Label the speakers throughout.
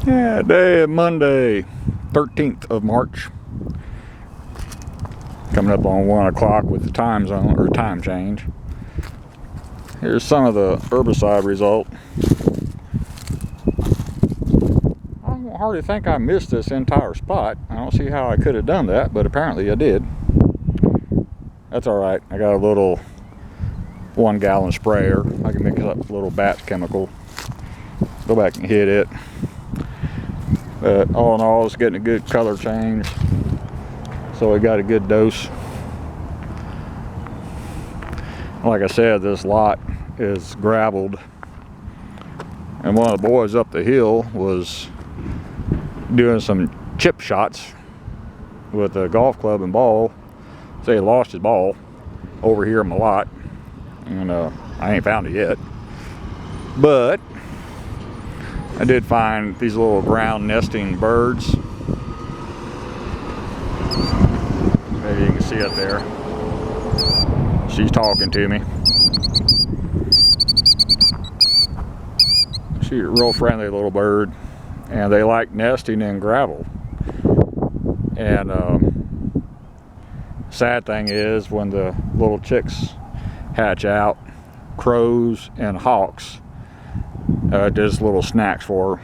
Speaker 1: Yeah, Monday, 13th of March. Coming up on 1 o'clock with the time zone or time change. Here's some of the herbicide result. I don't hardly think I missed this entire spot. I don't see how I could have done that, but apparently I did. That's alright. I got a little 1 gallon sprayer. I can mix up a little batch chemical. Go back and hit it. But all in all, it's getting a good color change. So we got a good dose. Like I said, this lot is graveled. And one of the boys up the hill was doing some chip shots with a golf club and ball. So he lost his ball over here in my lot. And I ain't found it yet. But I did find these little ground nesting birds. Maybe you can see it there. She's talking to me. She's a real friendly little bird, and they like nesting in gravel. And sad thing is, when the little chicks hatch out, crows and hawks just little snacks for her.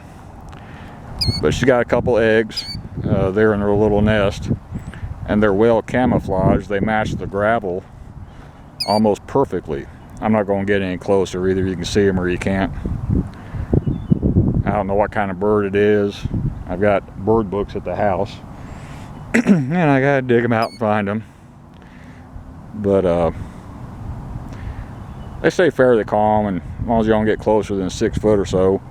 Speaker 1: But she's got a couple eggs. They're in her little nest, and they're well camouflaged. They match the gravel almost perfectly. I'm not going to get any closer. Either you can see them or you can't. I don't know what kind of bird it is. I've got bird books at the house and I gotta dig them out and find them. But they stay fairly calm, and as long as you don't get closer than 6 foot or so,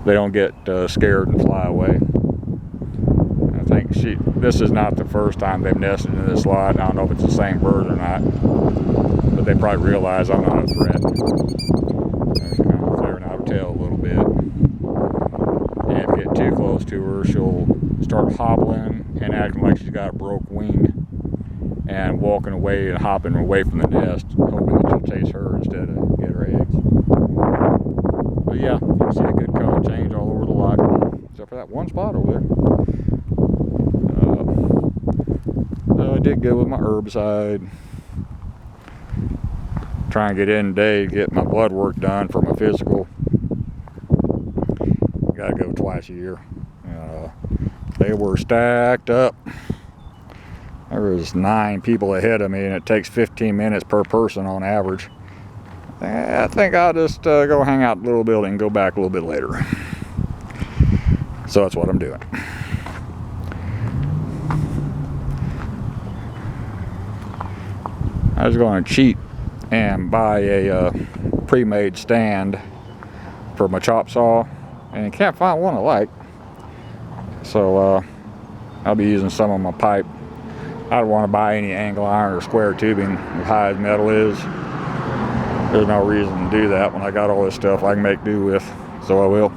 Speaker 1: they don't get scared and fly away. I think this is not the first time they've nested in this lot. I don't know if it's the same bird or not, but they probably realize I'm not a threat. They're kind of flaring out her tail a little bit. And if you get too close to her, she'll start hobbling and acting like she's got a broke wing and walking away and hopping away from the nest, hoping that she'll chase her instead of get her eggs. But yeah, you can see a good color change all over the lot, except for that one spot over there. I did good with my herbicide. Trying to get in today to get my blood work done for my physical. Gotta go twice a year. They were stacked up. There was 9 people ahead of me, and it takes 15 minutes per person on average. I think I'll just go hang out in the little building and go back a little bit later. So that's what I'm doing. I was going to cheat and buy a pre-made stand for my chop saw, and can't find one I like. So I'll be using some of my pipe. I don't want to buy any angle iron or square tubing as high as metal is. There's no reason to do that when I got all this stuff I can make do with, so I will.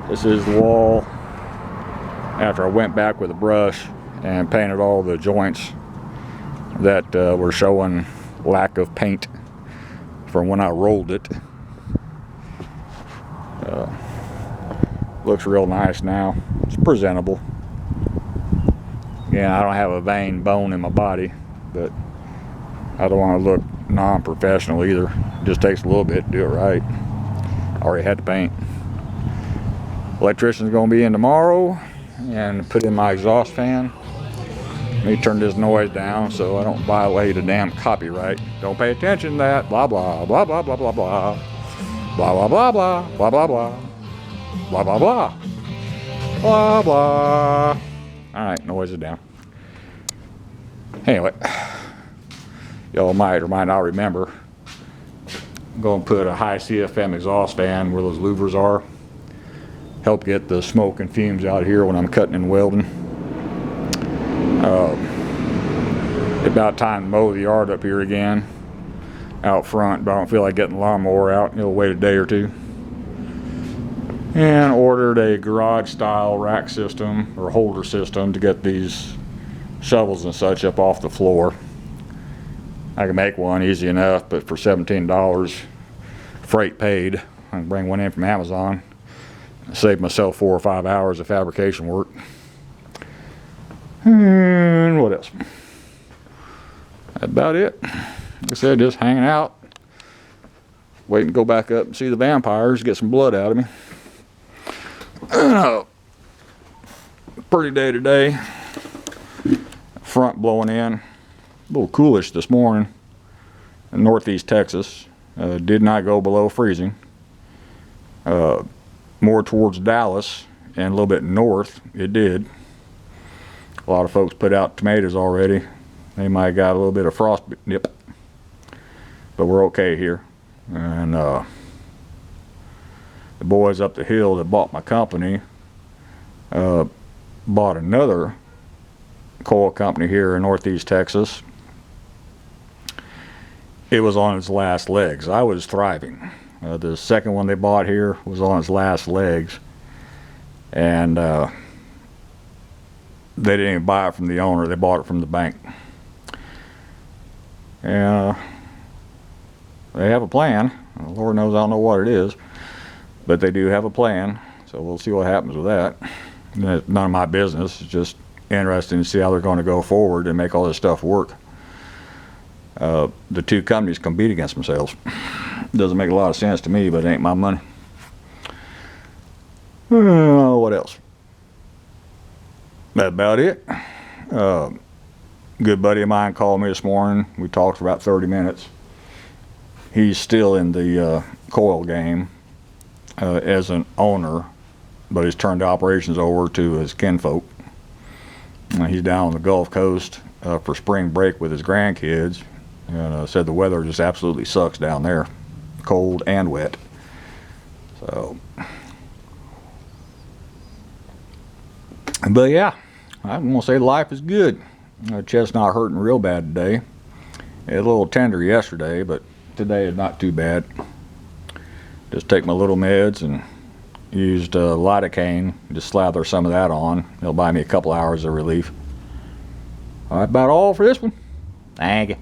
Speaker 1: This is the wall after I went back with a brush and painted all the joints that were showing lack of paint from when I rolled it. Looks real nice now. It's presentable. Again, I don't have a vein bone in my body, but I don't want to look non-professional either. It just takes a little bit to do it right. I already had to paint. Electrician's going to be in tomorrow and put in my exhaust fan. Let me turn this noise down so I don't violate a damn copyright. Don't pay attention to that. Blah blah blah blah blah blah blah blah blah blah blah blah blah blah blah blah blah blah blah. All right, noise is down. Anyway, y'all might or might not remember. I'm going to put a high CFM exhaust fan where those louvers are. Help get the smoke and fumes out here when I'm cutting and welding. About time to mow the yard up here again out front, but I don't feel like getting the lawnmower out. It'll wait a day or two. And ordered a garage style rack system or holder system to get these shovels and such up off the floor. I can make one easy enough, but for $17 freight paid, I can bring one in from Amazon. Saved myself 4 or 5 hours of fabrication work. And what else? That's about it. Like I said, just hanging out. Waiting to go back up and see the vampires, get some blood out of me. Pretty day today. Front blowing in. A little coolish this morning in northeast Texas. Did not go below freezing. More towards Dallas and a little bit north, it did. A lot of folks put out tomatoes already. They might have got a little bit of frost nip, but we're okay here. And the boys up the hill that bought my company bought another coil company here in northeast Texas. It was on its last legs. I was thriving. The second one they bought here was on its last legs, and they didn't even buy it from the owner. They bought it from the bank. And they have a plan. Lord knows I don't know what it is, but they do have a plan. So we'll see what happens with that. It's none of my business. It's just interesting to see how they're going to go forward and make all this stuff work. The two companies compete against themselves. Doesn't make a lot of sense to me, but it ain't my money. What else? That's about it. Good buddy of mine called me this morning. We talked for about 30 minutes. He's still in the coil game as an owner, but he's turned the operations over to his kinfolk. He's down on the Gulf Coast for spring break with his grandkids, and said the weather just absolutely sucks down there, cold and wet. So, but yeah, I'm gonna say life is good. Chest not hurting real bad today. It was a little tender yesterday, but today is not too bad. Just take my little meds and used lidocaine. Just slather some of that on. It'll buy me a couple hours of relief. All right, about all for this one. Thank you.